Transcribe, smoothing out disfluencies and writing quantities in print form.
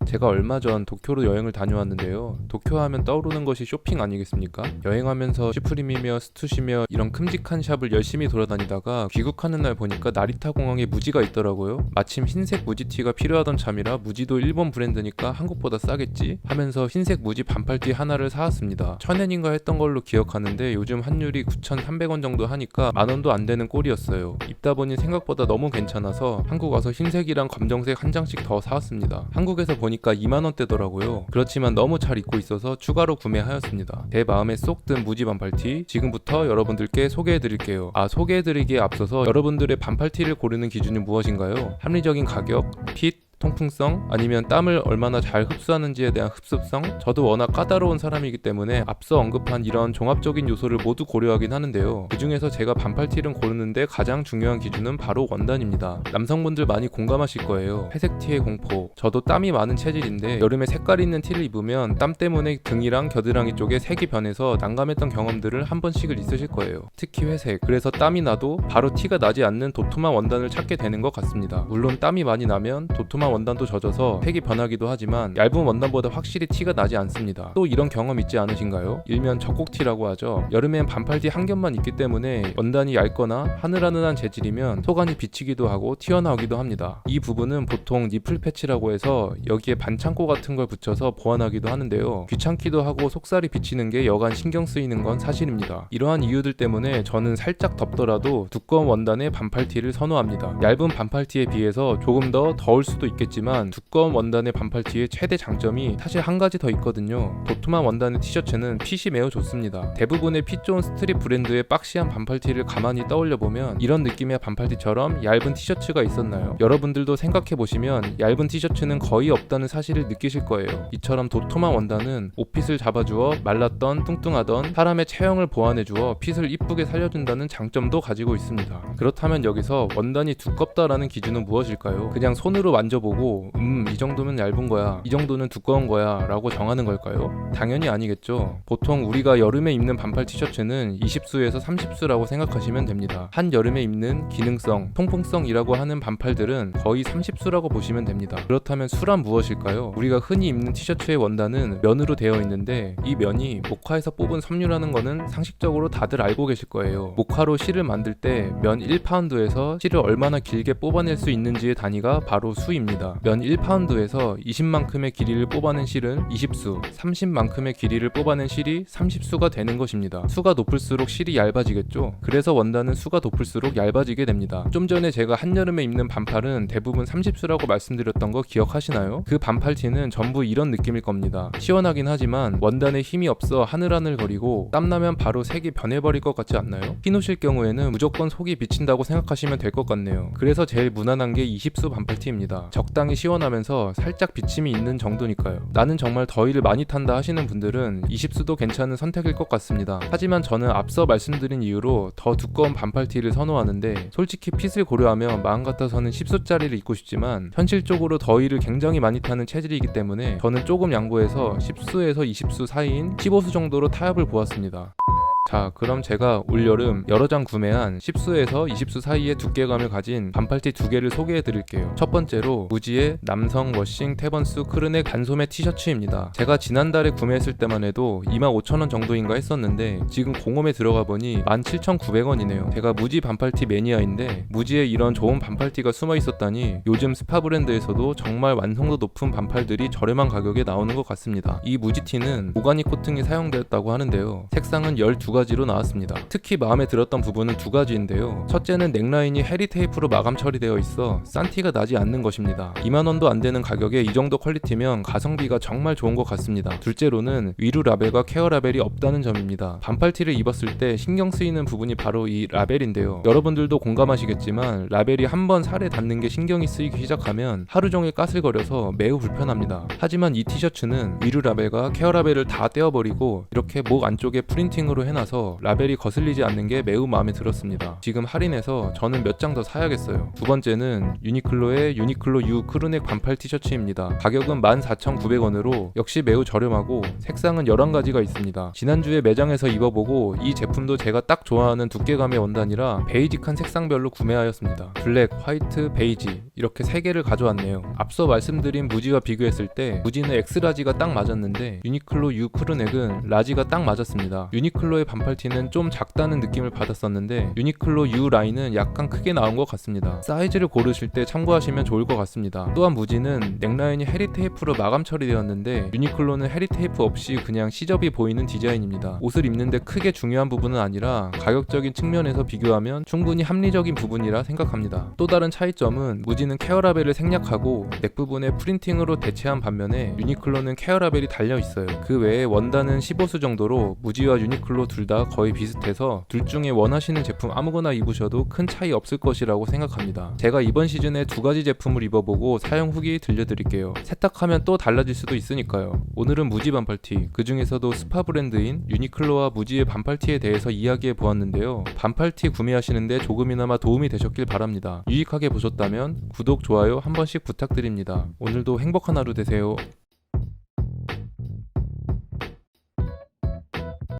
제가 얼마 전 도쿄로 여행을 다녀왔는데요. 도쿄 하면 떠오르는 것이 쇼핑 아니겠습니까? 여행하면서 슈프림이며 스투시며 이런 큼직한 샵을 열심히 돌아다니다가 귀국하는 날 보니까 나리타 공항에 무지가 있더라고요. 마침 흰색 무지티가 필요하던 참이라 무지도 일본 브랜드니까 한국보다 싸겠지 하면서 흰색 무지 반팔티 하나를 사왔습니다. 1000엔인가 했던 걸로 기억하는데 요즘 환율이 9,300원 정도 하니까 만원도 안 되는 꼴이었어요. 입다 보니 생각보다 너무 괜찮아서 한국 와서 흰색이랑 검정색 한 장씩 더 사왔습니다. 한국에서 보니까 2만원대더라고요. 그렇지만 너무 잘 입고 있어서 추가로 구매하였습니다. 제 마음에 쏙 든 무지 반팔티 지금부터 여러분들께 소개해드릴게요. 소개해드리기에 앞서서 여러분들의 반팔티를 고르는 기준이 무엇인가요? 합리적인 가격, 핏, 통풍성, 아니면 땀을 얼마나 잘 흡수하는지에 대한 흡습성? 저도 워낙 까다로운 사람이기 때문에 앞서 언급한 이런 종합적인 요소를 모두 고려하긴 하는데요. 그 중에서 제가 반팔티를 고르는데 가장 중요한 기준은 바로 원단입니다. 남성분들 많이 공감하실 거예요. 회색 티의 공포. 저도 땀이 많은 체질인데 여름에 색깔 있는 티를 입으면 땀 때문에 등이랑 겨드랑이 쪽에 색이 변해서 난감했던 경험들을 한 번씩은 있으실 거예요. 특히 회색. 그래서 땀이 나도 바로 티가 나지 않는 도톰한 원단을 찾게 되는 것 같습니다. 물론 땀이 많이 나면 도톰한 원단도 젖어서 색이 변하기도 하지만 얇은 원단보다 확실히 티가 나지 않습니다. 또 이런 경험 있지 않으신가요? 일명 적곡티라고 하죠. 여름엔 반팔티 한 겹만 입기 때문에 원단이 얇거나 하늘하늘한 재질이면 속안이 비치기도 하고 튀어나오기도 합니다. 이 부분은 보통 니플 패치라고 해서 여기에 반창고 같은 걸 붙여서 보완하기도 하는데요. 귀찮기도 하고 속살이 비치는 게 여간 신경 쓰이는 건 사실입니다. 이러한 이유들 때문에 저는 살짝 덥더라도 두꺼운 원단의 반팔티를 선호합니다. 얇은 반팔티에 비해서 조금 더 더울 수도 있겠지만 두꺼운 원단의 반팔티의 최대 장점이 사실 한 가지 더 있거든요. 도톰한 원단의 티셔츠는 핏이 매우 좋습니다. 대부분의 핏 좋은 스트릿 브랜드의 박시한 반팔티를 가만히 떠올려보면 이런 느낌의 반팔티처럼 얇은 티셔츠가 있었나요? 여러분들도 생각해보시면 얇은 티셔츠는 거의 없다는 사실을 느끼실 거예요. 이처럼 도톰한 원단은 옷핏을 잡아주어 말랐던 뚱뚱하던 사람의 체형을 보완해주어 핏을 이쁘게 살려준다는 장점도 가지고 있습니다. 그렇다면 여기서 원단이 두껍다라는 기준은 무엇일까요? 그냥 손으로 만져보고 이 정도면 얇은 거야, 이 정도는 두꺼운 거야 라고 정하는 걸까요? 당연히 아니겠죠. 보통 우리가 여름에 입는 반팔 티셔츠는 20수에서 30수라고 생각하시면 됩니다. 한여름에 입는 기능성, 통풍성이라고 하는 반팔들은 거의 30수라고 보시면 됩니다. 그렇다면 수란 무엇일까요? 우리가 흔히 입는 티셔츠의 원단은 면으로 되어 있는데 이 면이 모카에서 뽑은 섬유라는 거는 상식적으로 다들 알고 계실 거예요. 모카로 실을 만들 때 면 1파운드에서 실을 얼마나 길게 뽑아낼 수 있는지의 단위가 바로 수입니다. 면 1파운드에서 20만큼의 길이를 뽑아낸 실은 20수, 30만큼의 길이를 뽑아낸 실이 30수가 되는 것입니다. 수가 높을수록 실이 얇아지겠죠? 그래서 원단은 수가 높을수록 얇아지게 됩니다. 좀 전에 제가 한여름에 입는 반팔은 대부분 30수라고 말씀드렸던 거 기억하시나요? 그 반팔티는 전부 이런 느낌일 겁니다. 시원하긴 하지만 원단에 힘이 없어 하늘하늘거리고 땀나면 바로 색이 변해버릴 것 같지 않나요? 흰옷일 경우에는 무조건 속이 비친다고 생각하시면 될 것 같네요. 그래서 제일 무난한 게 20수 반팔티입니다. 적당히 시원하면서 살짝 비침이 있는 정도니까요. 나는 정말 더위를 많이 탄다 하시는 분들은 20수도 괜찮은 선택일 것 같습니다. 하지만 저는 앞서 말씀드린 이유로 더 두꺼운 반팔티를 선호하는데 솔직히 핏을 고려하면 마음 같아서는 10수짜리를 입고 싶지만 현실적으로 더위를 굉장히 많이 타는 체질이기 때문에 저는 조금 양보해서 10수에서 20수 사이인 15수 정도로 타협을 보았습니다. 자, 그럼 제가 올여름 여러 장 구매한 10수에서 20수 사이의 두께감을 가진 반팔티 두 개를 소개해 드릴게요. 첫 번째로 무지의 남성 워싱 태번스 크르넥 반소매 티셔츠입니다. 제가 지난달에 구매했을 때만 해도 25,000원 정도인가 했었는데 지금 공홈에 들어가 보니 17,900원이네요. 제가 무지 반팔티 매니아인데 무지에 이런 좋은 반팔티가 숨어 있었다니 요즘 스파 브랜드에서도 정말 완성도 높은 반팔들이 저렴한 가격에 나오는 것 같습니다. 이 무지티는 오가닉 코팅이 사용되었다고 하는데요. 색상은 12가지로 나왔습니다. 특히 마음에 들었던 부분은 두 가지인데요. 첫째는 넥라인이 헤리 테이프로 마감 처리되어 있어 싼 티가 나지 않는 것입니다. 2만원도 안 되는 가격에 이 정도 퀄리티면 가성비가 정말 좋은 것 같습니다. 둘째로는 위로 라벨과 케어 라벨이 없다는 점입니다. 반팔티를 입었을 때 신경 쓰이는 부분이 바로 이 라벨인데요. 여러분들도 공감하시겠지만 라벨이 한번 살에 닿는 게 신경이 쓰이기 시작하면 하루 종일 까슬거려서 매우 불편합니다. 하지만 이 티셔츠는 위로 라벨과 케어 라벨을 다 떼어버리고 이렇게 목 안쪽에 프린팅으로 해놨어요. 많아서 라벨이 거슬리지 않는 게 매우 마음에 들었습니다. 지금 할인해서 저는 몇 장 더 사야겠어요. 두 번째는 유니클로의 유니클로 U 크루넥 반팔 티셔츠입니다. 가격은 14,900원으로 역시 매우 저렴하고 색상은 11가지가 있습니다. 지난주에 매장에서 입어보고 이 제품도 제가 딱 좋아하는 두께감의 원단이라 베이직한 색상별로 구매하였습니다. 블랙, 화이트, 베이지 이렇게 3개를 가져왔네요. 앞서 말씀드린 무지와 비교했을 때 무지는 엑스라지가 딱 맞았는데 유니클로 U 크루넥은 라지가 딱 맞았습니다. 유니클로의 반팔티는 좀 작다는 느낌을 받았었는데 유니클로 U 라인은 약간 크게 나온 것 같습니다. 사이즈를 고르실 때 참고하시면 좋을 것 같습니다. 또한 무지는 넥라인이 헤리 테이프로 마감 처리되었는데 유니클로는 헤리 테이프 없이 그냥 시접이 보이는 디자인입니다. 옷을 입는데 크게 중요한 부분은 아니라 가격적인 측면에서 비교하면 충분히 합리적인 부분이라 생각합니다. 또 다른 차이점은 무지는 케어 라벨을 생략하고 넥 부분에 프린팅으로 대체한 반면에 유니클로는 케어 라벨이 달려 있어요. 그 외에 원단은 15수 정도로 무지와 유니클로 둘 다 거의 비슷해서 둘 중에 원하시는 제품 아무거나 입으셔도 큰 차이 없을 것이라고 생각합니다. 제가 이번 시즌에 2가지 제품을 입어보고 사용 후기 들려드릴게요. 세탁하면 또 달라질 수도 있으니까요. 오늘은 무지 반팔티, 그 중에서도 스파 브랜드인 유니클로와 무지의 반팔티에 대해서 이야기해 보았는데요. 반팔티 구매하시는데 조금이나마 도움이 되셨길 바랍니다. 유익하게 보셨다면 구독, 좋아요 한 번씩 부탁드립니다. 오늘도 행복한 하루 되세요.